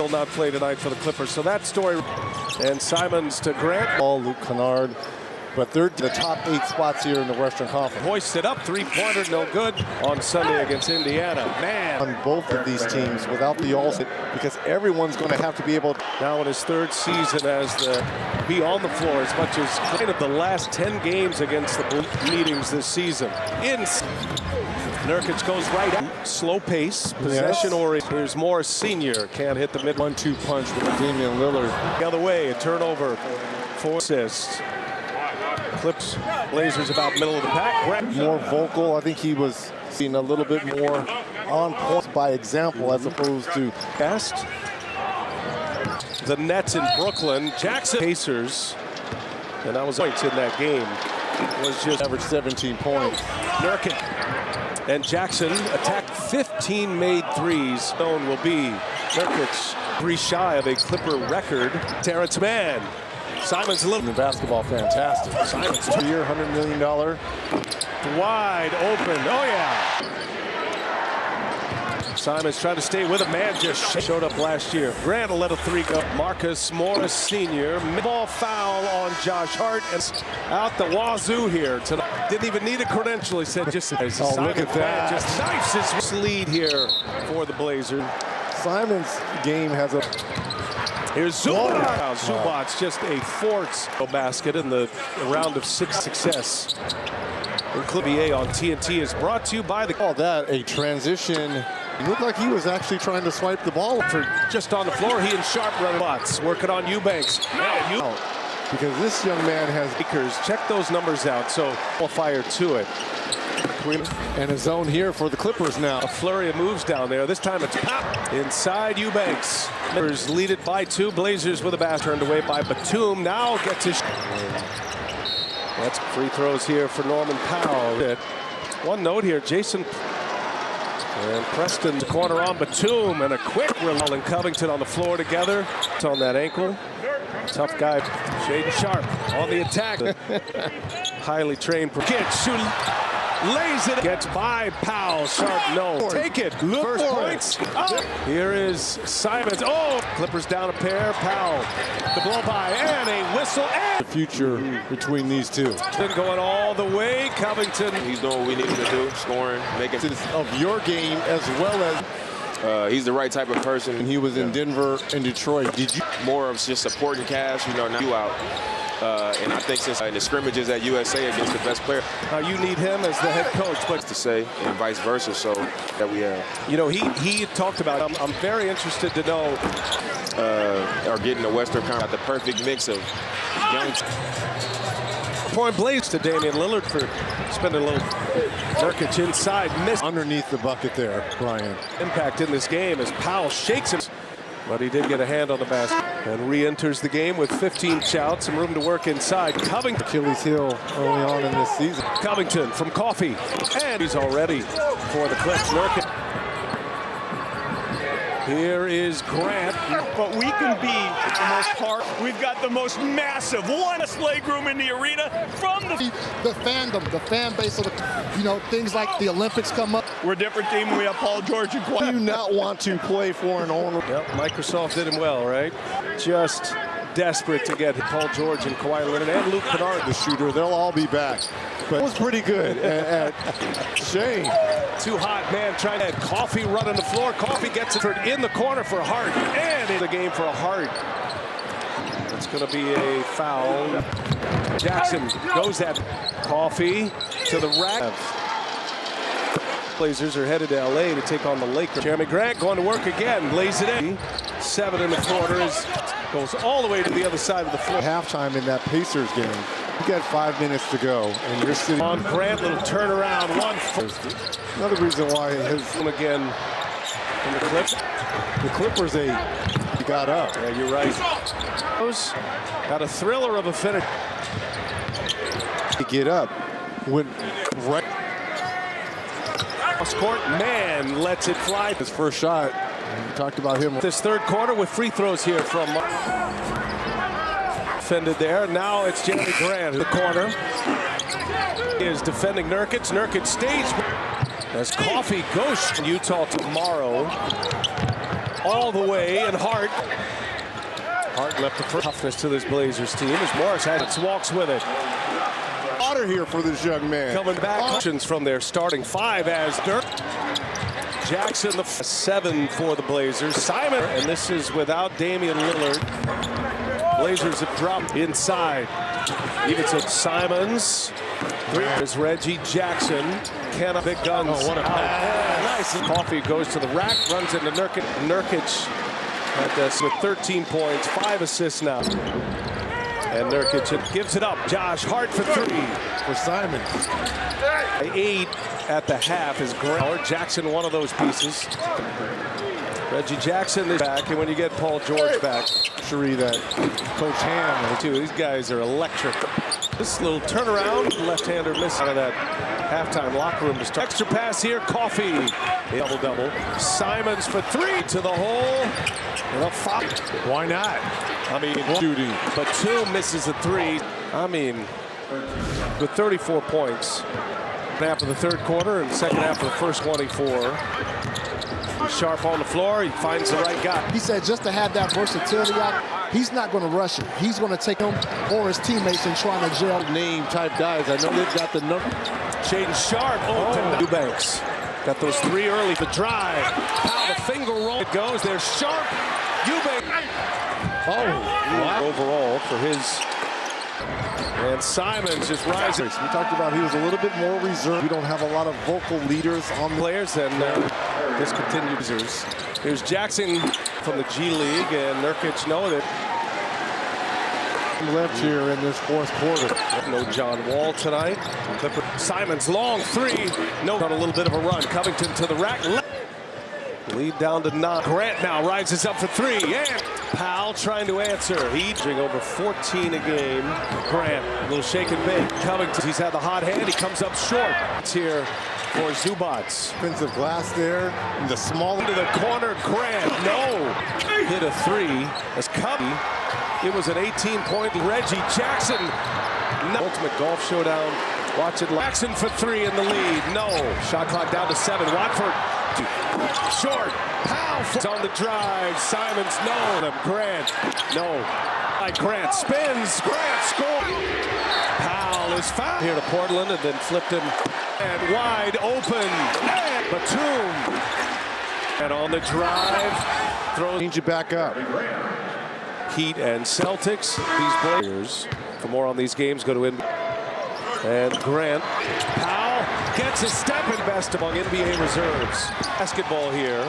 Will not play tonight for the Clippers. So that story. And Simons to Grant. All Luke Kennard. But they're the top 8 spots here in the Western Conference. Hoisted up, three-pointer, no good on Sunday against Indiana. Man. On both of these teams without the All-Star, because everyone's going to have to be able to. Now in his 3rd season as be on the floor as much as kind of the last 10 games against the Meetings this season. Nurkic goes right up. Slow pace, possession oriented. Here's Morris Sr. Can't hit the mid 1-2 punch with Damian Lillard. The other way, a turnover, 4 assists. Clips Blazers about middle of the pack. More vocal. I think he was seen a little bit more on point by example as opposed to best. The Nets in Brooklyn. Jackson Pacers. And that was points in that game. Was just average 17 points. Nurkic and Jackson attacked 15 made threes. Stone will be Nurkic 3 shy of a Clipper record. Terrence Mann. Simons a little. The basketball, fantastic. Simons 2-year, $100 million. Wide open. Oh, yeah. Simons trying to stay with him. Man just showed up last year. Grant will let a 3 go. Marcus Morris Sr. Ball foul on Josh Hart. And out the wazoo here tonight. Didn't even need a credential. He said just look at that. Just knifes his lead here for the Blazers. Simons' game has a. Here's Zubac. Zubac's just a force basket in the round of 6 success. And Clippier on TNT is brought to you by the. Call that a transition. It looked like he was actually trying to swipe the ball. For just on the floor, he and Sharp run bots, working on Eubanks. Because this young man has. Check those numbers out. So qualifier to it. And a zone here for the Clippers now. A flurry of moves down there. This time it's pop inside Eubanks. Clippers lead it by 2. Blazers with a basket turned away by Batum. Now gets his. That's free throws here for Norman Powell. One note here, Jason and Preston corner on Batum and a quick roll and Covington on the floor together. It's on that ankle. Tough guy, Shaden Sharp on the attack. Highly trained kid shooting. Lays it, gets by Powell. Sharp, no. Take it. First points. Oh. Here is Simons. Oh, Clippers down a pair. Powell, the blow by, and a whistle. And the future between these two. Been going all the way. Covington. He's doing what we need him to do, scoring, making of your game as well as. He's the right type of person. And he was in Denver and Detroit. Did you more of just supporting Cash? Now you out. And I think since in the scrimmages at USA against the best player, you need him as the head coach, but to say, and vice versa. So that we have. He talked about. I'm very interested to know. Are getting the Western Conference, got the perfect mix of young. Point Blaze to Damian Lillard for spending a little. Nurkic inside, missed underneath the bucket there, Brian. Impact in this game as Powell shakes him. But he did get a hand on the basket and re-enters the game with 15 shouts, some room to work inside. Covington. Achilles heel early on in this season. Covington from Coffee, and he's all ready for the Clips. Nurkic. Here is Grant. But we can be, for the most part, we've got the most massive leg room in the arena from the fandom, the fan base of the, things like the Olympics come up. We're a different team when we have Paul George and Kawhi. Do you not want to play for an owner? Yep, Microsoft did him well, right? Just desperate to get Paul George and Kawhi Leonard and Luke Kennard, the shooter. They'll all be back. But it was pretty good at Shane. Too hot, man, trying to have Coffee running the floor. Coffee gets it in the corner for Hart. And in the game for Hart. It's going to be a foul. Jackson goes at Coffee to the rack. Blazers are headed to LA to take on the Lakers. Jeremy Grant going to work again. Lays it in. 7 in the quarters. Goes all the way to the other side of the floor. Halftime in that Pacers game. You got 5 minutes to go, and you're sitting on Grant. Little turnaround. Another reason why his again from the Clips. The Clippers he got up. Yeah, you're right. Got a thriller of a finish. To get up, went right. Court man lets it fly. His first shot. We talked about him. This third quarter with free throws here from defended there. Now it's Jeremy Grant in the corner. He is defending Nurkic. Nurkic stays as Coffee goes to Utah tomorrow. all the way, and Hart. Hart left the first toughness to this Blazers team as Morris walks with it. Water here for this young man. Coming back, options from their starting five as Dirk. Jackson, the 7 for the Blazers. Simon, and this is without Damian Lillard. Blazers have dropped inside. Even so, Simons. There's Reggie Jackson. Cannon big guns. Oh, what a pass. Nice. Coffee goes to the rack, runs into Nurkic. Nurkic at this with 13 points, 5 assists now. And Nurkic gives it up. Josh Hart for 3. For Simons. 8 at the half is Grant. Jackson, one of those pieces. Reggie Jackson is back, and when you get Paul George back, Sheree, that Coach Ham. too. These guys are electric. This little turnaround, left-hander miss out of that halftime locker room to start. Extra pass here, Coffee. Double-double. Simons for 3 to the hole. And a foul. Why not? I mean, Shooting. Batum misses a 3. I mean, with 34 points. Half of the third quarter and second half of the first 24. Sharp on the floor, he finds the right guy. He said just to have that versatility out, he's not going to rush it. He's going to take him or his teammates and trying to gel. Name type guys. I know they've got the number. Shaden Sharp to Eubanks. Got those 3 early. The drive. How the finger roll. It goes. There's Sharp. Eubanks. Wow. Overall for his. And Simons just rises. We talked about he was a little bit more reserved. We don't have a lot of vocal leaders on the Players and discontinued users. Here's Jackson from the G League, and Nurkic know that. left here in this fourth quarter. No John Wall tonight. Simons long 3. No, on a little bit of a run. Covington to the rack. Lead down to 9. Grant now rises up for 3. And Powell trying to answer. He's over 14 a game. Grant, a little shake and bake. Covington, he's had the hot hand. He comes up short. It's here for Zubac. Offensive glass there. The small into the corner. Grant, no. Hit a 3. As Covey, it was an 18-point Reggie Jackson. No. Ultimate golf showdown. Watch it. Jackson for 3 in the lead. No. Shot clock down to 7. Watford. Short. Powell on the drive. Simons, no. Grant, no. Grant spins. Grant scores. Powell is fouled here to Portland and then flipped him. And wide open. And Batum. And on the drive. Throws. Change it back up. Heat and Celtics. These players. For more on these games, go to NBA. And Grant. Powell gets a step and best among NBA reserves. Basketball here.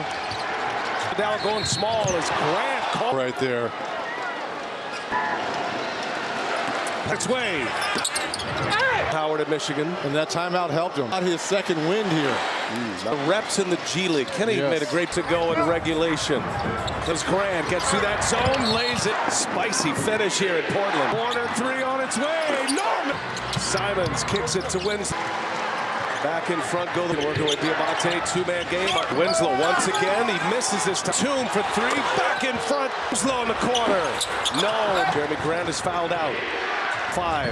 Now going small as Grant caught right there. its way. Howard at Michigan. And that timeout helped him. Got his second win here. The reps in the G League. Kenny made a great to go in regulation. As Grant gets through that zone, lays it. Spicy finish here at Portland. Corner 3 on its way. Norman. Simons kicks it to Winslow. Back in front, working with Diabate, 2-man game. Winslow once again, he misses this time. Batum for 3, back in front. Winslow in the corner. No, Jeremy Grant is fouled out. 5.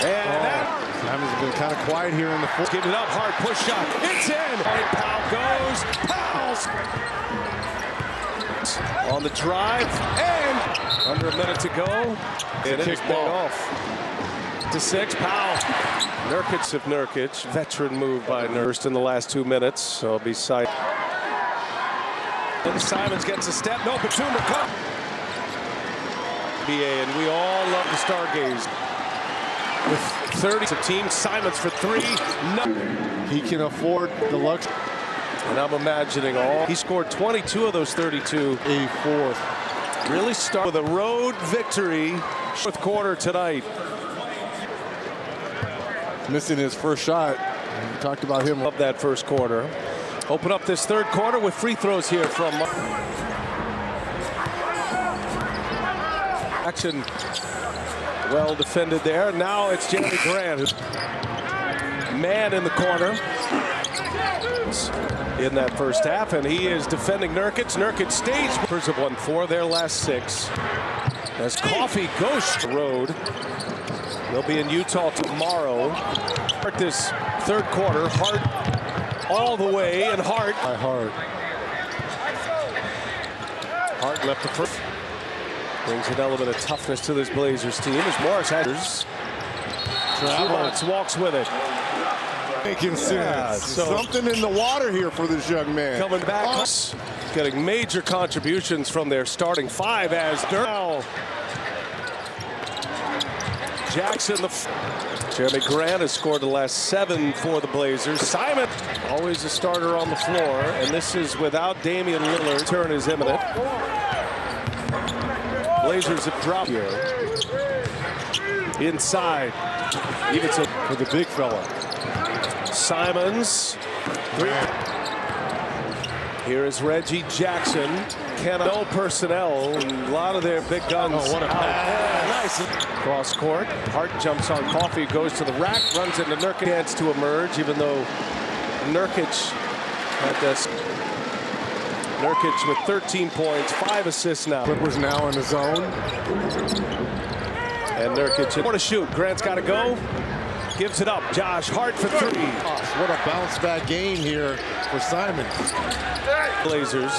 And Simons has been kind of quiet here in the fourth. Give it up, hard push shot. It's in. And Powell goes. Powell's on the drive, and under a minute to go. And it is paid off. To 6, Powell. Nurkic of Nurkic. Veteran move by Nurst in the last 2 minutes. So it'll be side. And Simons gets a step. No, Batum recover. And we all love the Stargaze. With 30 of team, Simons for 3. No. He can afford the luxury. And I'm imagining he scored 22 of those 32. A fourth. Really start with a road victory. Fourth quarter tonight. Missing his first shot. We talked about him. Love that first quarter. Open up this third quarter with free throws here from action. Well defended there. Now it's Jeremy Grant. Man in the corner in that first half, and he is defending Nurkic. Nurkic stays. Spurs have won 4 of their last 6. As Coffee goes to the road. They'll be in Utah tomorrow. Start this third quarter. Hart all the way, and Hart. By Hart. Hart left the first. Brings an element of toughness to this Blazers team as Morris has. Zubats walks with it. Making sense. Yeah, so something in the water here for this young man. coming back, getting major contributions from their starting five as now Jackson. Jeremy Grant has scored the last 7 for the Blazers. Simon, always a starter on the floor, and this is without Damian Lillard. Turn is imminent. Blazers have dropped here. Inside. Even so for the big fella. Simons. Here is Reggie Jackson. No personnel. A lot of their big guns. Oh, what a pass. Nice. Cross court. Hart jumps on Coffee, goes to the rack, runs into Nurkic. Chance to emerge, even though Nurkic had this. Nurkic with 13 points, 5 assists now. Clippers now in the zone. And Nurkic want to shoot. Grant's got to go. Gives it up. Josh Hart for 3. What a bounce back game here for Simons. Blazers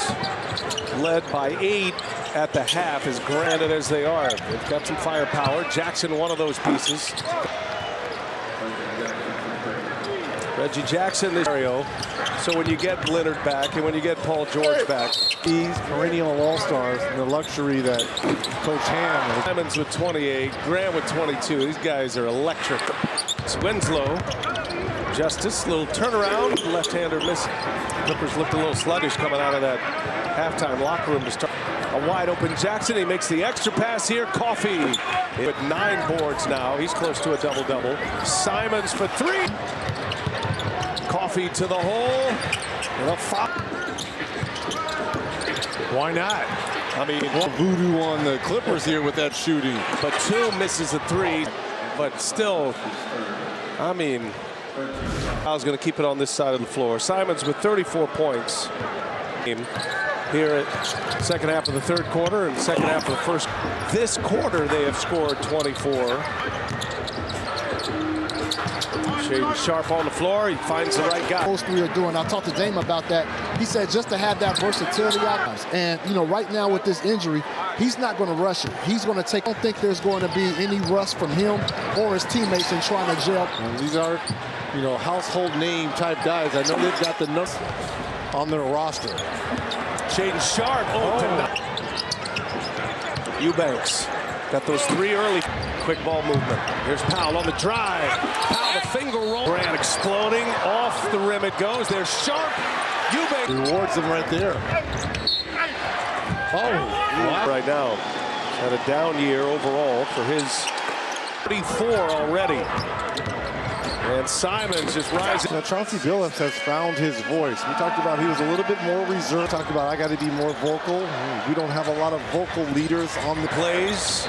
led by 8 at the half, as granted as they are. They've got some firepower. Jackson, one of those pieces. Reggie Jackson, this scenario. So when you get Leonard back and when you get Paul George back. These perennial all-stars and the luxury that Coach Ham. Simons with 28, Grant with 22. These guys are electric. It's Winslow. Justice, little turnaround. Left-hander missing. Clippers looked a little sluggish coming out of that halftime locker room to start. A wide open Jackson. He makes the extra pass here. Coffee with 9 boards now. He's close to a double-double. Simons for 3. Coffee to the hole. And a foul. Why not? I mean, Voodoo on the Clippers here with that shooting. Batum misses a 3, but still, I mean, I was going to keep it on this side of the floor. Simons with 34 points. Here at second half of the third quarter and second half of the first. This quarter they have scored 24. Shaden Sharp on the floor. He finds the right guy. Most we are doing. I talked to Dame about that. He said just to have that versatility out. And, you know, right now with this injury, he's not going to rush it. He's going to take. I don't think there's going to be any rust from him or his teammates in trying to gel. And these are, you know, household name type guys. I know they've got the nuts on their roster. Shaden Sharp. Eubanks got those 3 early. Quick ball movement. Here's Powell on the drive. Powell, the finger roll. Grant exploding. Off the rim it goes. There's Sharp. Eubanks. Rewards them right there. Oh, wow. Right now. Had a down year overall for his 34 already. And Simons just rising. Now, Chauncey Billups has found his voice. We talked about he was a little bit more reserved. Talked about I got to be more vocal. We don't have a lot of vocal leaders on the plays.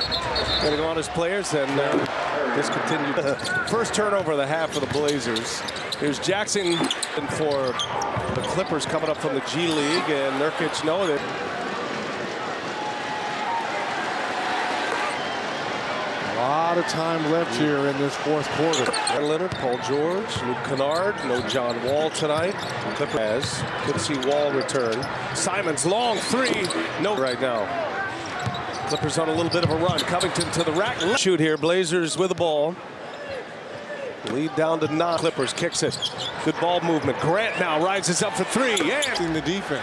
Getting on his players and discontinued. First turnover of the half for the Blazers. Here's Jackson for the Clippers coming up from the G League, and Nurkic know that. A lot of time left here in this fourth quarter. Leonard, Paul George, Luke Kennard, no John Wall tonight. Clippers could see Wall return. Simons long 3, no right now. Clippers on a little bit of a run. Covington to the rack. Shoot here. Blazers with the ball. Lead down to 9. Clippers kicks it. Good ball movement. Grant now rises up for 3. Yeah. In the defense.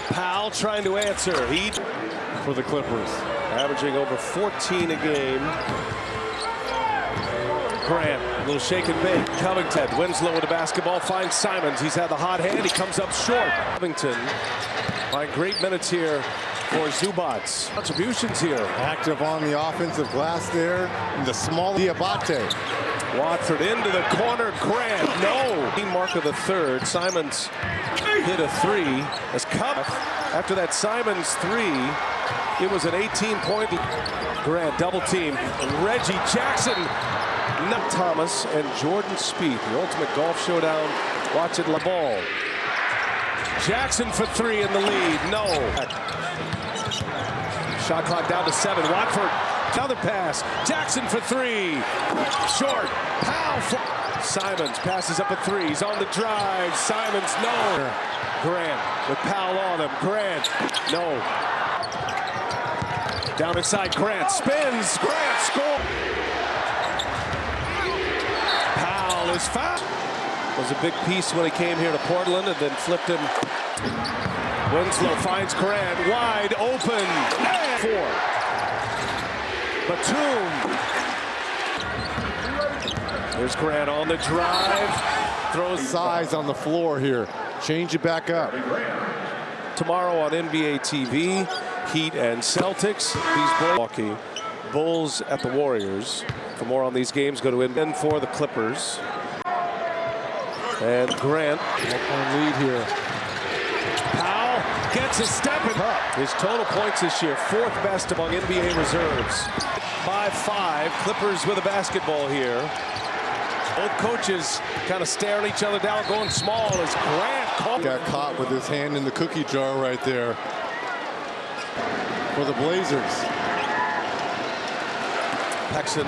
Powell trying to answer. He for the Clippers. Averaging over 14 a game. Grant, a little shake and bake. Covington, Winslow with the basketball, finds Simons. He's had the hot hand. He comes up short. Covington, by great minutes here for Zubats. Contributions here. Active on the offensive glass there. The small Diabate. Watford into the corner. Grant, no. Team mark of the third. Simons hit a 3 as Cup. After that Simons 3, it was an 18-point. Grant double team. Reggie Jackson, Nut Thomas, and Jordan Spieth. The ultimate golf showdown. Watch it, the ball. Jackson for 3 in the lead. No. Shot clock down to 7. Watford, another pass. Jackson for 3. Short. Powell. Simons passes up a three. He's on the drive. Simons, no. Grant with Powell on him. Grant, no. Down inside, Grant spins. Grant scores. Powell is fouled. Was a big piece when he came here to Portland and then flipped him. Winslow finds Grant wide open. And 4. Batum. There's Grant on the drive. Throws Size on the floor here. Change it back up. Tomorrow on NBA TV, Heat and Celtics. These Milwaukee Bulls at the Warriors. For more on these games, go to in for the Clippers. And Grant. On lead here. Powell gets a step in. His total points this year, 4th best among NBA reserves. By 5, Clippers with a basketball here. Both coaches kind of staring each other down, going small as Grant got caught with his hand in the cookie jar right there for the Blazers. Paxson,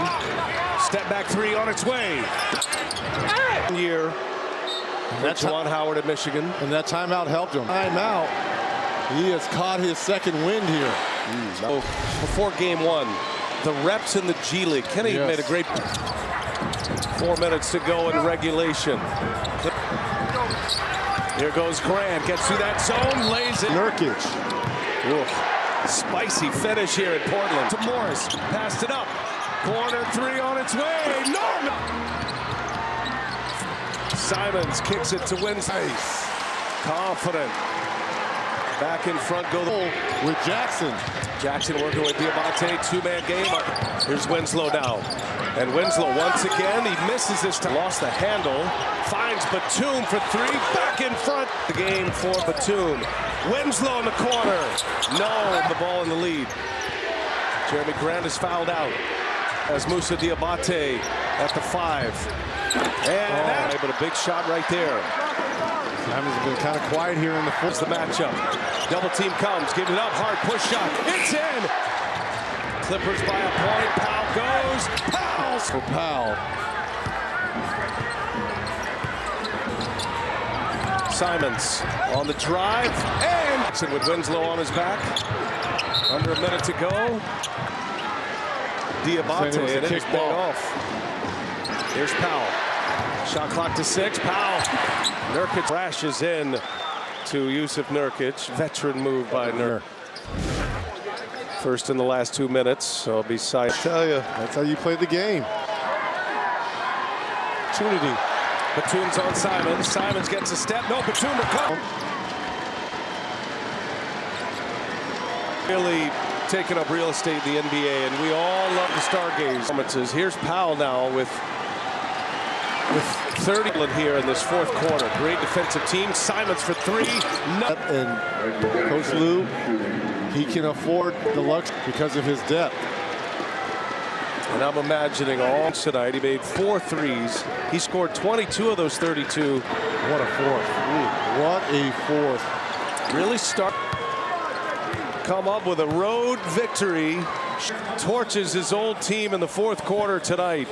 step back 3 on its way. Year. That's Juwan Howard at Michigan. And that timeout helped him. Timeout. He has caught his second wind here. So before game 1, the reps in the G League. Kenny made a great 4 minutes to go in regulation. Here goes Grant. Gets through that zone. Lays it. Nurkic. Spicy finish here in Portland. To Morris. Passed it up. Corner 3 on its way. No! Simons kicks it to Winslow. Nice. Confident. Back in front go with Jackson. Jackson working with Diabate. 2-man game. Here's Winslow now. And Winslow once again. He misses this time. Lost the handle. Finds Batum for 3. Back in front. The game for Batum. Winslow in the corner. No. The ball in the lead. Jeremy Grant is fouled out. As Musa Diabate at the 5. And but a big shot right there. Simons has been kind of quiet here in the fourth. The matchup. Double team comes. Give it up. Hard push shot. It's in. Clippers by a point. Powell goes. Powell. For Powell. Simons on the drive. And with Winslow on his back. Under a minute to go. Diabate and it is paid off. Here's Powell. Shot clock to 6. Powell. Nurkic crashes in to Yusuf Nurkic. Veteran move by Nurkic. First in the last 2 minutes. So it'll be side. I tell you, that's how you play the game. Opportunity. Batum's on Simons. Simons gets a step. No, Batum recovers. Really taking up real estate in the NBA, and we all love the stargaze. Here's Powell now with 30 here in this 4th quarter. Great defensive team. Simons for 3. No. And Coach Lou, he can afford the luxury because of his depth. And I'm imagining all tonight. He made 4 threes. He scored 22 of those 32. What a fourth. Ooh, what a fourth. Really come up with a road victory. Torches his old team in the 4th quarter tonight.